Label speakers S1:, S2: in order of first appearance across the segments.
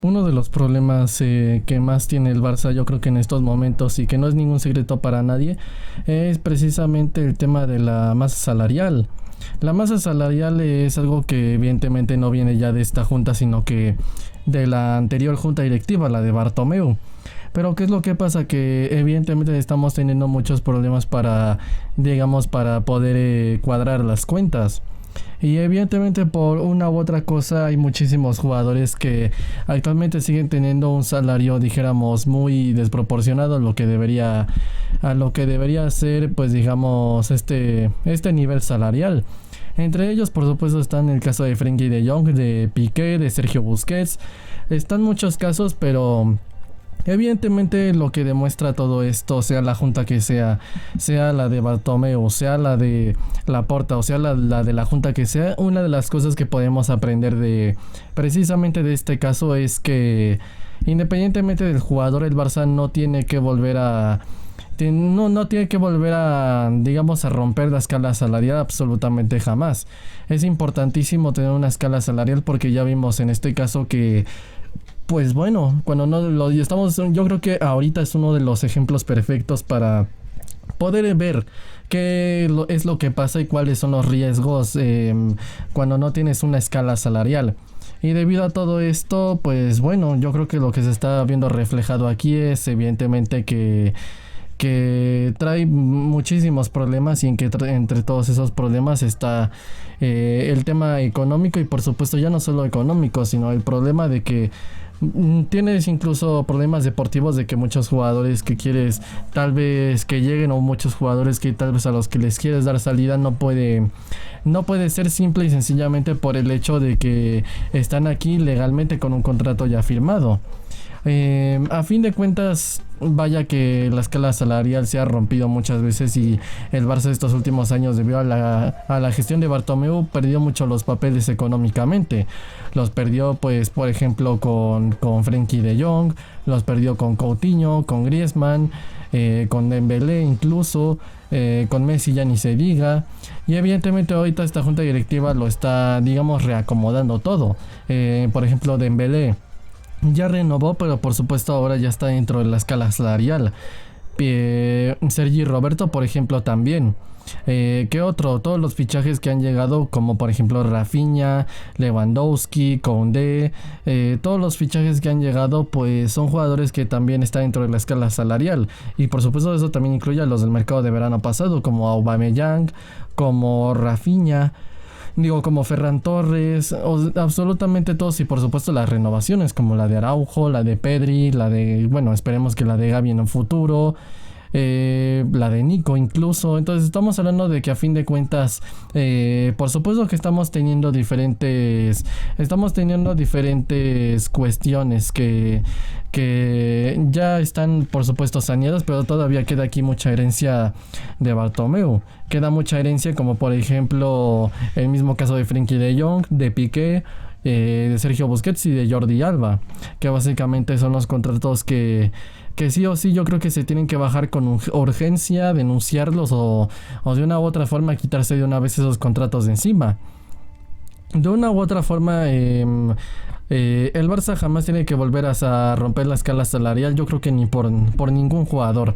S1: Uno de los problemas que más tiene el Barça, yo creo que en estos momentos y que no es ningún secreto para nadie, es precisamente el tema de la masa salarial. La masa salarial es algo que evidentemente no viene ya de esta junta, sino que de la anterior junta directiva, la de Bartomeu. Pero ¿qué es lo que pasa? Que evidentemente estamos teniendo muchos problemas para, digamos, para poder cuadrar las cuentas. Y evidentemente por una u otra cosa hay muchísimos jugadores que actualmente siguen teniendo un salario, dijéramos, muy desproporcionado a lo que debería ser, pues digamos, este nivel salarial. Entre ellos, por supuesto, están el caso de Frenkie de Jong, de Piqué, de Sergio Busquets. Están muchos casos, pero evidentemente lo que demuestra todo esto, sea la junta que sea, sea la de Bartomeu, sea la de Laporta, o sea la de la junta que sea, una de las cosas que podemos aprender de precisamente de este caso es que independientemente del jugador, el Barça no tiene que volver a no tiene que volver a, digamos, a romper la escala salarial absolutamente jamás. Es importantísimo tener una escala salarial porque ya vimos en este caso que pues bueno, cuando no lo estamos, yo creo que ahorita es uno de los ejemplos perfectos para poder ver es lo que pasa y cuáles son los riesgos cuando no tienes una escala salarial. Y debido a todo esto, pues bueno, yo creo que lo que se está viendo reflejado aquí es evidentemente que trae muchísimos problemas y entre todos esos problemas está el tema económico y por supuesto ya no solo económico, sino el problema de que tienes incluso problemas deportivos de que muchos jugadores que quieres tal vez que lleguen o muchos jugadores que tal vez a los que les quieres dar salida no puede ser simple y sencillamente por el hecho de que están aquí legalmente con un contrato ya firmado. A fin de cuentas, vaya que la escala salarial se ha rompido muchas veces y el Barça estos últimos años debido a la gestión de Bartomeu perdió mucho los papeles económicamente. Los perdió pues por ejemplo con Frenkie de Jong, los perdió con Coutinho, con Griezmann, con Dembélé incluso, con Messi ya ni se diga. Y evidentemente ahorita esta junta directiva lo está, digamos, reacomodando todo. Por ejemplo, Dembélé ya renovó, pero por supuesto ahora ya está dentro de la escala salarial. Sergi Roberto, por ejemplo, también. ¿Qué otro? Todos los fichajes que han llegado, como por ejemplo Rafinha, Lewandowski, Koundé, todos los fichajes que han llegado, pues son jugadores que también están dentro de la escala salarial. Y por supuesto eso también incluye a los del mercado de verano pasado, como Aubameyang, como Rafinha. Digo, como Ferran Torres, absolutamente todos y por supuesto las renovaciones como la de Araujo, la de Pedri, la de, bueno, esperemos que la de Gavi en un futuro, la de Nico incluso. Entonces estamos hablando de que a fin de cuentas, por supuesto que estamos teniendo diferentes cuestiones que ya están por supuesto saneadas, pero todavía queda aquí mucha herencia de Bartomeu. Queda mucha herencia como por ejemplo el mismo caso de Frenkie de Jong, de Piqué, de Sergio Busquets y de Jordi Alba, que básicamente son los contratos que sí o sí yo creo que se tienen que bajar con urgencia, denunciarlos o de una u otra forma quitarse de una vez esos contratos de encima. De una u otra forma, el Barça jamás tiene que volver a romper la escala salarial, yo creo que ni por ningún jugador.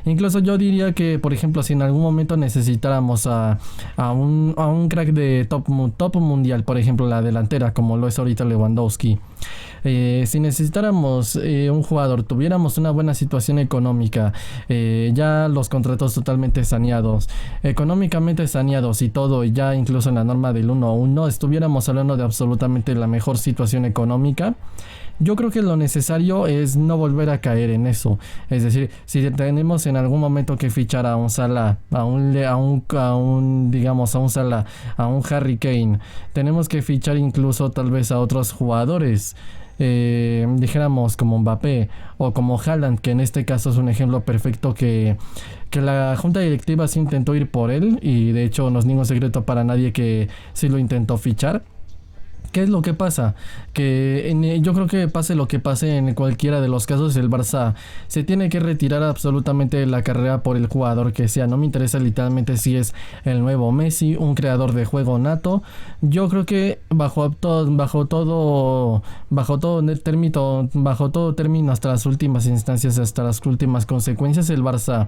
S1: Incluso yo diría que, por ejemplo, si en algún momento necesitáramos a un crack de top mundial, por ejemplo, la delantera, como lo es ahorita Lewandowski. Si necesitáramos un jugador, tuviéramos una buena situación económica, ya los contratos totalmente saneados, económicamente saneados y todo, y ya incluso en la norma del 1-1 estuviéramos hablando de absolutamente la mejor situación económica. Yo creo que lo necesario es no volver a caer en eso. Es decir, si tenemos en algún momento que fichar a un Salah, digamos, a un Salah, a un Harry Kane, tenemos que fichar incluso tal vez a otros jugadores. Dijéramos como Mbappé o como Haaland, que en este caso es un ejemplo perfecto que la junta directiva sí intentó ir por él y de hecho no es ningún secreto para nadie que sí lo intentó fichar. ¿Qué es lo que pasa? Yo creo que pase lo que pase en cualquiera de los casos, el Barça se tiene que retirar absolutamente de la carrera por el jugador que sea. No me interesa literalmente si es el nuevo Messi, un creador de juego nato. Yo creo que bajo todo término, hasta las últimas instancias, hasta las últimas consecuencias, el Barça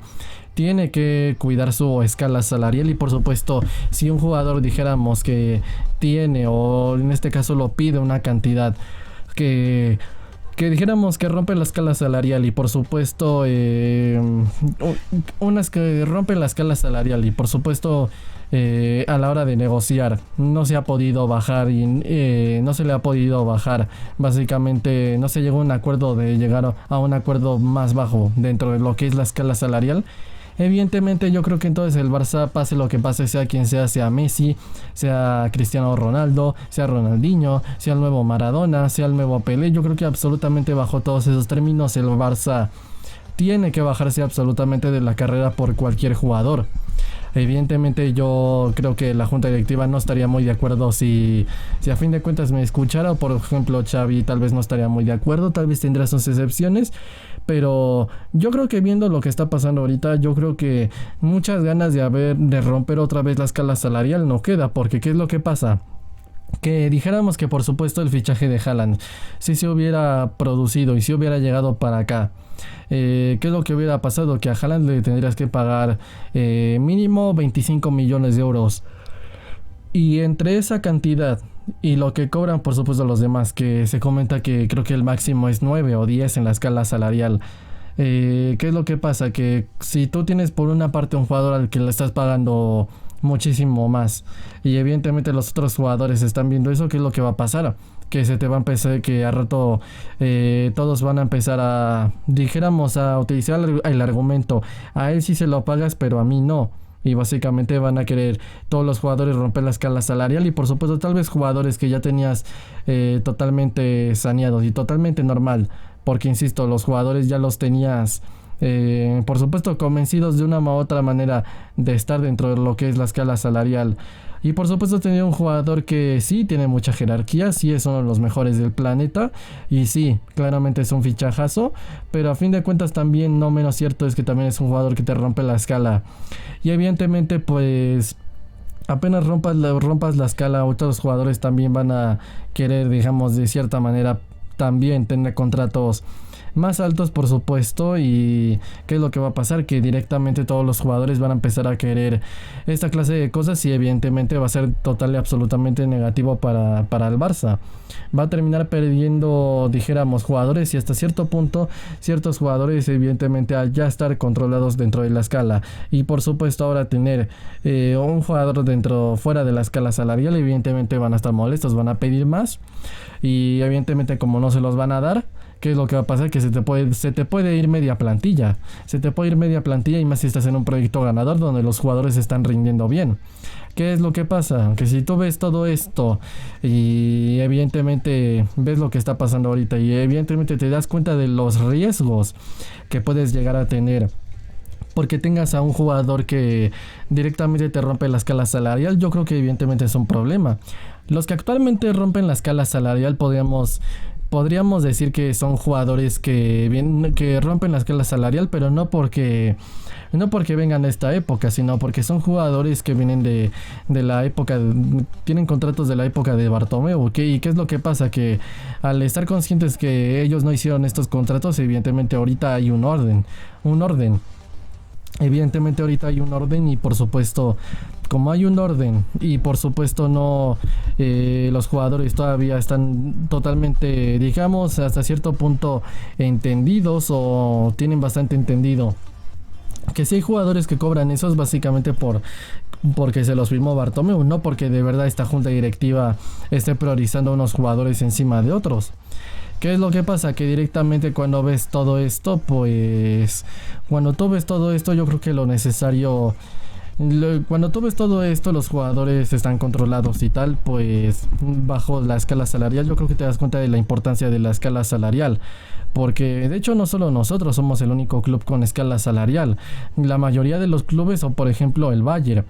S1: tiene que cuidar su escala salarial. Y por supuesto, si un jugador dijéramos que tiene, o en este caso lo pide, una cantidad que dijéramos que rompe la escala salarial, y por supuesto unas que rompen la escala salarial, y por supuesto a la hora de negociar no se ha podido bajar, y no se le ha podido bajar, básicamente no se llegó a un acuerdo de llegar a un acuerdo más bajo dentro de lo que es la escala salarial. Evidentemente yo creo que entonces el Barça, pase lo que pase, sea quien sea Messi, sea Cristiano Ronaldo, sea Ronaldinho, sea el nuevo Maradona, sea el nuevo Pelé, yo creo que absolutamente bajo todos esos términos el Barça tiene que bajarse absolutamente de la carrera por cualquier jugador. Evidentemente yo creo que la junta directiva no estaría muy de acuerdo si a fin de cuentas me escuchara, o por ejemplo Xavi tal vez no estaría muy de acuerdo, tal vez tendrá sus excepciones, pero yo creo que viendo lo que está pasando ahorita, yo creo que muchas ganas de romper otra vez la escala salarial no queda, porque ¿qué es lo que pasa? Que dijéramos que por supuesto el fichaje de Haaland, si se hubiera producido y si hubiera llegado para acá, ¿qué es lo que hubiera pasado? Que a Haaland le tendrías que pagar mínimo 25 millones de euros. Y entre esa cantidad y lo que cobran por supuesto los demás, que se comenta que creo que el máximo es 9 o 10 en la escala salarial, ¿qué es lo que pasa? Que si tú tienes por una parte un jugador al que le estás pagando muchísimo más, y evidentemente los otros jugadores están viendo eso, ¿qué es lo que va a pasar? Que se te va a empezar, que a rato todos van a empezar a, dijéramos, a utilizar el argumento: a él sí se lo pagas pero a mí no. Y básicamente van a querer todos los jugadores romper la escala salarial, y por supuesto tal vez jugadores que ya tenías totalmente saneados y totalmente normal, porque insisto, los jugadores ya los tenías por supuesto convencidos de una u otra manera de estar dentro de lo que es la escala salarial. Y por supuesto tenía un jugador que sí tiene mucha jerarquía, sí es uno de los mejores del planeta, y sí, claramente es un fichajazo, pero a fin de cuentas también no menos cierto es que también es un jugador que te rompe la escala. Y evidentemente pues apenas rompas la escala, otros jugadores también van a querer, digamos, de cierta manera también tener contratos más altos, por supuesto. Y ¿qué es lo que va a pasar? Que directamente todos los jugadores van a empezar a querer esta clase de cosas, y evidentemente va a ser total y absolutamente negativo para el Barça. Va a terminar perdiendo, dijéramos, jugadores, y hasta cierto punto ciertos jugadores evidentemente al ya estar controlados dentro de la escala, y por supuesto ahora tener un jugador fuera de la escala salarial, evidentemente van a estar molestos, van a pedir más, y evidentemente como no se los van a dar, ¿qué es lo que va a pasar? Que se te puede ir media plantilla. Se te puede ir media plantilla, y más si estás en un proyecto ganador donde los jugadores están rindiendo bien. ¿Qué es lo que pasa? Que si tú ves todo esto y evidentemente ves lo que está pasando ahorita, y evidentemente te das cuenta de los riesgos que puedes llegar a tener porque tengas a un jugador que directamente te rompe la escala salarial, yo creo que evidentemente es un problema. Los que actualmente rompen la escala salarial podríamos decir que son jugadores que rompen la escala salarial, pero no porque vengan de esta época, sino porque son jugadores que vienen de la época, tienen contratos de la época de Bartomeu. ¿Y qué es lo que pasa? Que al estar conscientes que ellos no hicieron estos contratos, evidentemente ahorita hay un orden. Evidentemente ahorita hay un orden, y por supuesto, como hay un orden y por supuesto no los jugadores todavía están totalmente, digamos, hasta cierto punto entendidos, o tienen bastante entendido que si hay jugadores que cobran esos básicamente porque se los firmó Bartomeu, no porque de verdad esta junta directiva esté priorizando a unos jugadores encima de otros. ¿Qué es lo que pasa? Que directamente cuando ves todo esto, pues cuando tú ves todo esto, yo creo que lo necesario, cuando tú ves todo esto, los jugadores están controlados y tal, pues bajo la escala salarial, yo creo que te das cuenta de la importancia de la escala salarial. porque de hecho no solo nosotros somos el único club con escala salarial. La mayoría de los clubes, o por ejemplo el Bayern,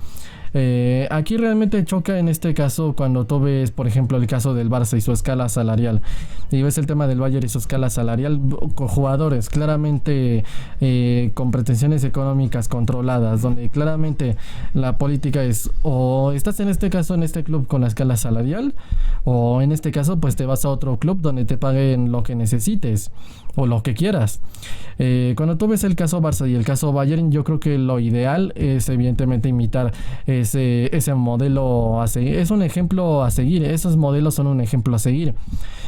S1: aquí realmente choca en este caso cuando tú ves, por ejemplo, el caso del Barça y su escala salarial, y ves el tema del Bayern y su escala salarial, con jugadores claramente con pretensiones económicas controladas, donde claramente la política es o estás en este caso en este club con la escala salarial, o en este caso pues te vas a otro club donde te paguen lo que necesites o lo que quieras. Cuando tú ves el caso Barça y el caso Bayern, yo creo que lo ideal es evidentemente imitar ese modelo a seguir. Es un ejemplo a seguir, esos modelos son un ejemplo a seguir.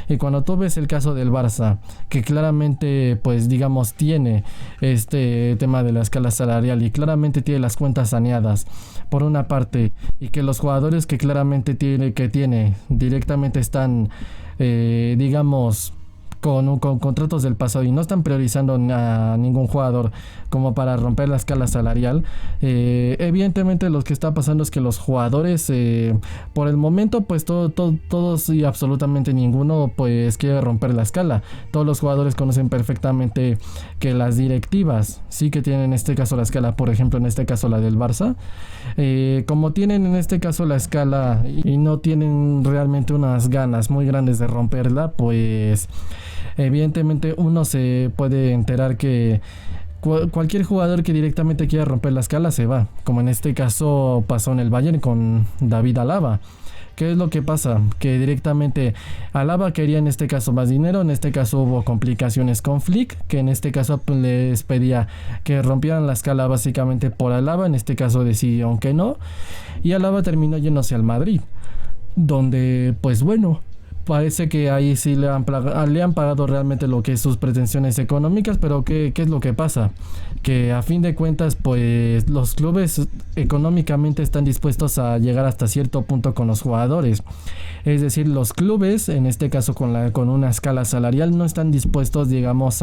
S1: Y cuando tú ves el caso del Barça, que claramente pues digamos tiene este tema de la escala salarial y claramente tiene las cuentas saneadas por una parte, y que los jugadores que claramente tiene directamente están digamos con contratos del pasado y no están priorizando a ningún jugador como para romper la escala salarial, evidentemente lo que está pasando es que los jugadores por el momento pues todos y absolutamente ninguno pues quiere romper la escala. Todos los jugadores conocen perfectamente que las directivas sí que tienen en este caso la escala, por ejemplo en este caso la del Barça, como tienen en este caso la escala y no tienen realmente unas ganas muy grandes de romperla, pues evidentemente uno se puede enterar que cualquier jugador que directamente quiera romper la escala se va, como en este caso pasó en el Bayern con David Alaba. ¿Qué es lo que pasa? Que directamente Alaba quería en este caso más dinero, en este caso hubo complicaciones con Flick, que en este caso pues, les pedía que rompieran la escala básicamente por Alaba, en este caso decidieron que no, y Alaba terminó yéndose al Madrid, donde pues bueno, parece que ahí sí le han pagado realmente lo que es sus pretensiones económicas, pero ¿qué es lo que pasa? Que a fin de cuentas pues los clubes económicamente están dispuestos a llegar hasta cierto punto con los jugadores. Es decir, los clubes, en este caso con una escala salarial, no están dispuestos, digamos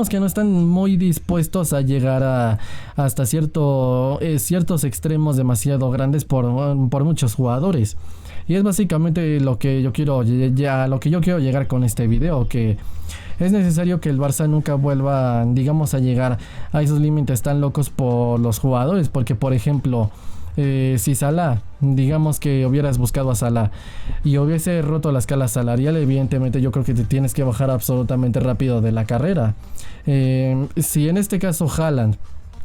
S1: que no están muy dispuestos a llegar hasta ciertos extremos demasiado grandes por muchos jugadores. Y es básicamente lo que yo quiero llegar con este video, que es necesario que el Barça nunca vuelva, digamos, a llegar a esos límites tan locos por los jugadores, porque por ejemplo, si Salah, digamos que hubieras buscado a Salah y hubiese roto la escala salarial, evidentemente yo creo que te tienes que bajar absolutamente rápido de la carrera. Si en este caso Haaland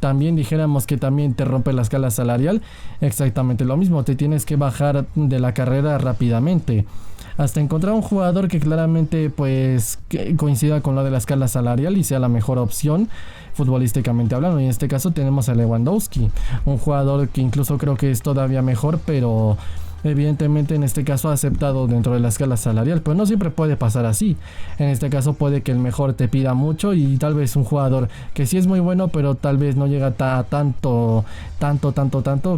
S1: también dijéramos que también te rompe la escala salarial, exactamente lo mismo, te tienes que bajar de la carrera rápidamente hasta encontrar un jugador que claramente pues que coincida con lo de la escala salarial y sea la mejor opción futbolísticamente hablando. Y en este caso tenemos a Lewandowski, un jugador que incluso creo que es todavía mejor, pero evidentemente en este caso ha aceptado dentro de la escala salarial, pero no siempre puede pasar así. En este caso puede que el mejor te pida mucho y tal vez un jugador que sí es muy bueno, pero tal vez no llega a tanto,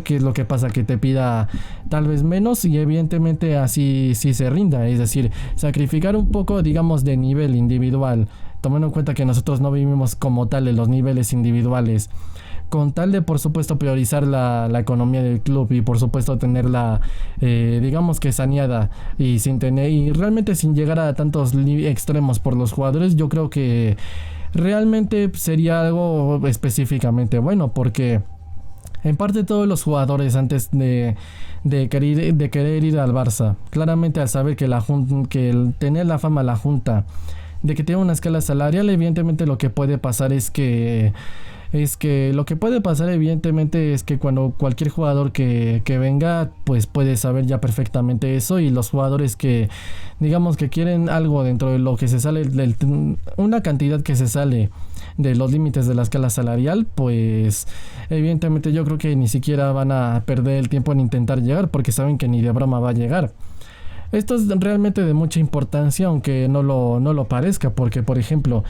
S1: que es lo que pasa, que te pida tal vez menos y evidentemente así sí se rinda. Es decir, sacrificar un poco, digamos, de nivel individual, tomando en cuenta que nosotros no vivimos como tal en los niveles individuales, con tal de por supuesto priorizar la economía del club y por supuesto tenerla digamos que saneada y realmente sin llegar a tantos extremos por los jugadores, yo creo que realmente sería algo específicamente bueno, porque en parte todos los jugadores antes de querer ir al Barça, claramente al saber que el tener la fama la junta de que tiene una escala salarial, evidentemente lo que puede pasar es que cuando cualquier jugador que venga pues puede saber ya perfectamente eso, y los jugadores que digamos que quieren algo dentro de lo que se sale una cantidad que se sale de los límites de la escala salarial, pues evidentemente yo creo que ni siquiera van a perder el tiempo en intentar llegar, porque saben que ni de broma va a llegar. Esto es realmente de mucha importancia, aunque no lo parezca, porque por ejemplo,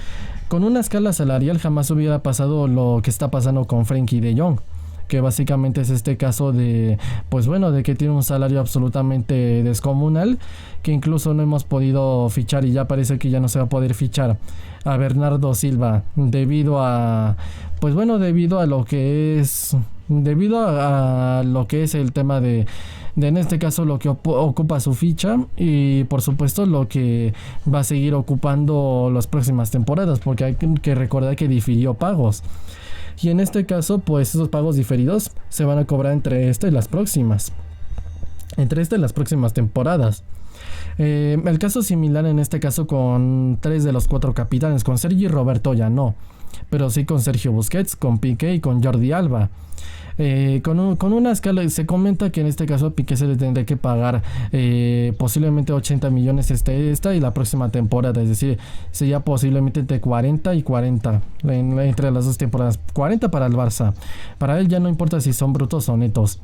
S1: con una escala salarial jamás hubiera pasado lo que está pasando con Frenkie de Jong, que básicamente es este caso de, pues bueno, de que tiene un salario absolutamente descomunal, que incluso no hemos podido fichar y ya parece que ya no se va a poder fichar a Bernardo Silva debido a lo que es debido a lo que es el tema de en este caso lo que ocupa su ficha y por supuesto lo que va a seguir ocupando las próximas temporadas, porque hay que recordar que difirió pagos. Y en este caso, pues esos pagos diferidos se van a cobrar entre esta y las próximas. Entre esta y las próximas temporadas. El caso similar en este caso con 3 de los 4 capitanes. Con Sergi Roberto ya no. Pero sí con Sergio Busquets, con Piqué y con Jordi Alba. Con una escala, se comenta que en este caso a Piqué se le tendría que pagar posiblemente 80 millones esta y la próxima temporada, es decir, sería posiblemente entre 40 y 40 entre las dos temporadas. 40 para el Barça, para él ya no importa si son brutos o netos.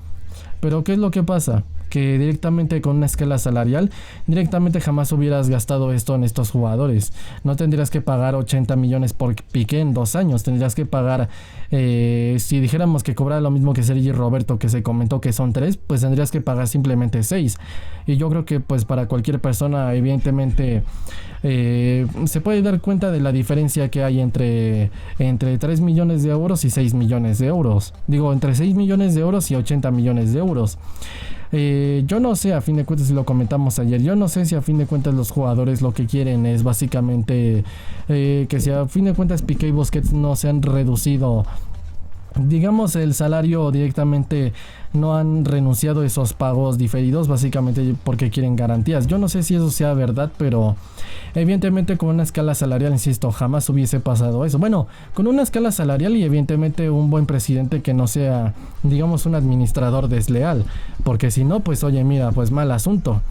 S1: Pero ¿qué es lo que pasa? Que directamente con una escala salarial, directamente jamás hubieras gastado esto en estos jugadores. No tendrías que pagar 80 millones por Piqué en 2 años. Tendrías que pagar, si dijéramos que cobrara lo mismo que Sergi Roberto, que se comentó que son 3, pues tendrías que pagar simplemente 6. Y yo creo que pues para cualquier persona, evidentemente, se puede dar cuenta de la diferencia que hay entre 3 millones de euros y 6 millones de euros. Digo, entre 6 millones de euros y 80 millones de euros. Yo no sé, a fin de cuentas, si lo comentamos ayer, yo no sé si a fin de cuentas los jugadores lo que quieren es básicamente que si a fin de cuentas Piqué y Busquets no se han reducido, digamos, el salario directamente, no han renunciado a esos pagos diferidos básicamente porque quieren garantías. Yo no sé si eso sea verdad, pero evidentemente con una escala salarial, insisto, jamás hubiese pasado eso. Bueno, con una escala salarial y evidentemente un buen presidente que no sea, digamos, un administrador desleal, porque si no, pues oye, mira, pues mal asunto.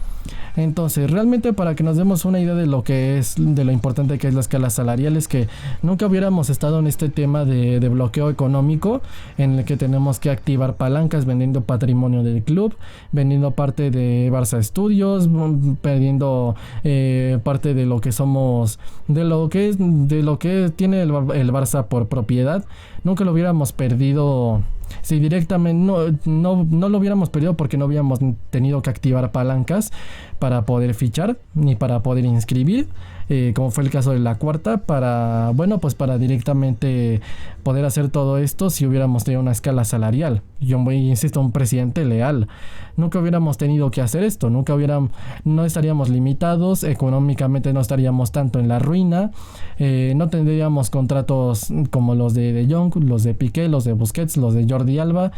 S1: Entonces, realmente para que nos demos una idea de lo que es, de lo importante que es la escala salarial, es que nunca hubiéramos estado en este tema de bloqueo económico en el que tenemos que activar palancas vendiendo patrimonio del club, vendiendo parte de Barça Studios, perdiendo parte de lo que somos, de lo que tiene el Barça por propiedad. Nunca lo hubiéramos perdido. Si directamente no lo hubiéramos perdido porque no hubiéramos tenido que activar palancas para poder fichar ni para poder inscribir, como fue el caso de la cuarta, para directamente poder hacer todo esto. Si hubiéramos tenido una escala salarial, yo insisto, un presidente leal, nunca hubiéramos tenido que hacer esto, no estaríamos limitados económicamente, no estaríamos tanto en la ruina, no tendríamos contratos como los de Jong, los de Piqué, los de Busquets, los de Jordi Alba.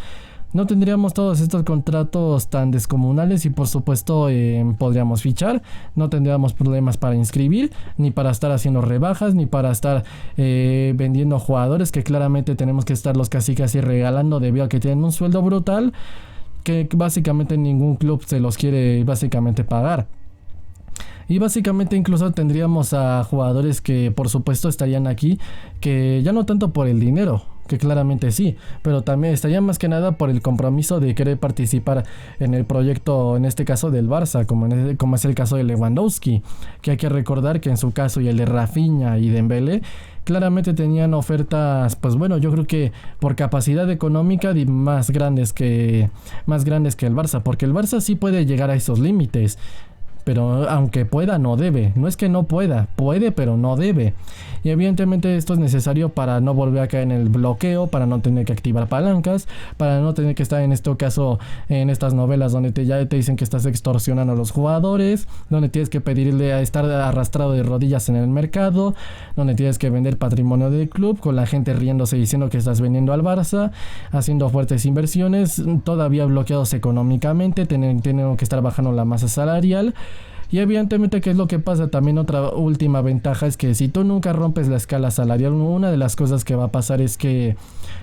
S1: No tendríamos todos estos contratos tan descomunales y por supuesto podríamos fichar, no tendríamos problemas para inscribir, ni para estar haciendo rebajas, ni para estar vendiendo jugadores que claramente tenemos que estarlos casi regalando debido a que tienen un sueldo brutal que básicamente ningún club se los quiere básicamente pagar. Y básicamente incluso tendríamos a jugadores que por supuesto estarían aquí, que ya no tanto por el dinero, que claramente sí, pero también estarían más que nada por el compromiso de querer participar en el proyecto, en este caso del Barça, como es el caso de Lewandowski, que hay que recordar que en su caso y el de Rafinha y Dembélé, claramente tenían ofertas, pues bueno, yo creo que por capacidad económica más grandes que el Barça, porque el Barça sí puede llegar a esos límites. Pero aunque pueda, no debe. No es que no pueda, puede, pero no debe. Y evidentemente esto es necesario para no volver a caer en el bloqueo, para no tener que activar palancas, para no tener que estar en este caso en estas novelas donde ya te dicen que estás extorsionando a los jugadores, donde tienes que pedirle a estar arrastrado de rodillas en el mercado, donde tienes que vender patrimonio del club, con la gente riéndose diciendo que estás vendiendo al Barça, haciendo fuertes inversiones, todavía bloqueados económicamente, teniendo que estar bajando la masa salarial. Y evidentemente, ¿qué es lo que pasa? También otra última ventaja es que si tú nunca rompes la escala salarial, una de las cosas que va a pasar es que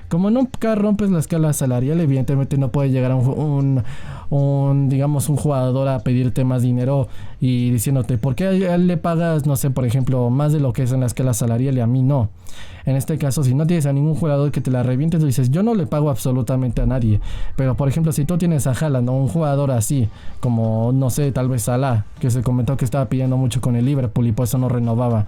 S1: como nunca rompes la escala salarial, evidentemente no puede llegar un jugador a pedirte más dinero y diciéndote, ¿por qué a él le pagas, no sé, por ejemplo, más de lo que es en la escala salarial y a mí no? En este caso, si no tienes a ningún jugador que te la reviente, tú dices, yo no le pago absolutamente a nadie. Pero, por ejemplo, si tú tienes a Haaland o un jugador así, como, no sé, tal vez Salah, que se comentó que estaba pidiendo mucho con el Liverpool y por eso no renovaba.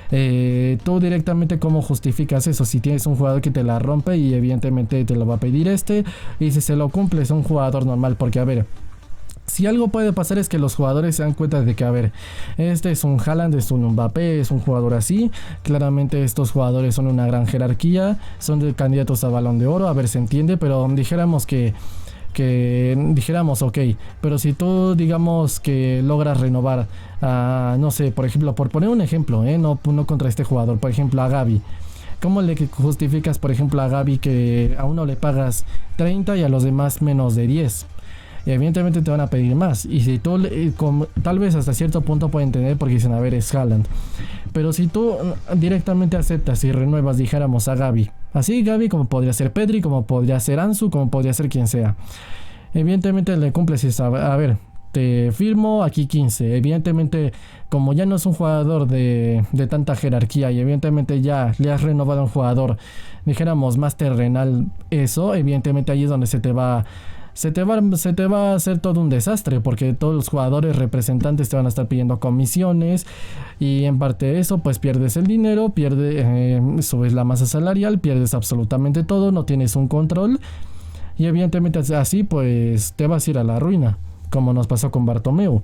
S1: Tú directamente, ¿cómo justificas eso? Si tienes un jugador que te la rompe y evidentemente te lo va a pedir y si se lo cumple es un jugador normal, porque a ver, Si algo puede pasar es que los jugadores se dan cuenta de que, a ver, este es un Haaland, es un Mbappé, es un jugador así. Claramente estos jugadores son una gran jerarquía, son de candidatos a Balón de Oro, a ver, se entiende, pero dijéramos dijéramos, ok, pero si tú digamos que logras renovar a, no sé, por ejemplo, por poner un ejemplo, no contra este jugador, por ejemplo a Gavi. ¿Cómo le justificas, por ejemplo, a Gavi que a uno le pagas 30 y a los demás menos de 10? Y evidentemente te van a pedir más. Y si tú, tal vez hasta cierto punto pueden entender porque dicen, a ver, es Haaland. Pero si tú directamente aceptas y renuevas, dijéramos, a Gavi. Así Gavi como podría ser Pedri, como podría ser Ansu, como podría ser quien sea. Evidentemente le cumples esa, a ver, te firmo aquí 15. Evidentemente, como ya no es un jugador de tanta jerarquía y evidentemente ya le has renovado a un jugador, dijéramos, más terrenal, eso, evidentemente ahí es donde se te va a hacer todo un desastre porque todos los jugadores representantes te van a estar pidiendo comisiones y en parte de eso pues pierdes el dinero, subes la masa salarial, pierdes absolutamente todo, no tienes un control y evidentemente así pues te vas a ir a la ruina, como nos pasó con Bartomeu.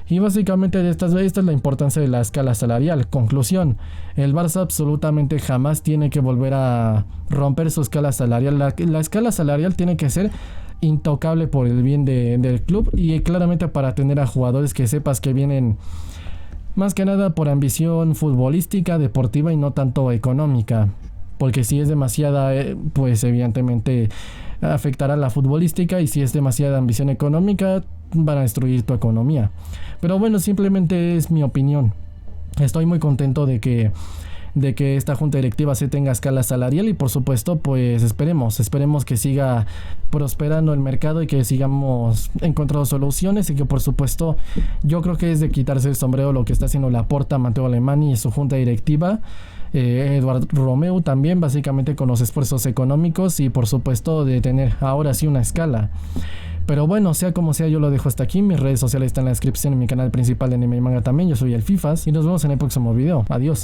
S1: Y básicamente esta es la importancia de la escala salarial. Conclusión, el Barça absolutamente jamás tiene que volver a romper su escala salarial. La escala salarial tiene que ser intocable por el bien del club y claramente para tener a jugadores que sepas que vienen más que nada por ambición futbolística, deportiva y no tanto económica, porque si es demasiada pues evidentemente afectará la futbolística y si es demasiada ambición económica van a destruir tu economía. Pero bueno, simplemente es mi opinión. Estoy muy contento de que esta junta directiva se tenga escala salarial y por supuesto pues esperemos que siga prosperando el mercado y que sigamos encontrando soluciones y que por supuesto yo creo que es de quitarse el sombrero lo que está haciendo Laporta, Matteo Alemany y su junta directiva, Eduard Romeu también, básicamente con los esfuerzos económicos y por supuesto de tener ahora sí una escala. Pero bueno, sea como sea, yo lo dejo hasta aquí. Mis redes sociales están en la descripción, en mi canal principal de Anime y Manga también. Yo soy el Fifas y nos vemos en el próximo video. Adiós.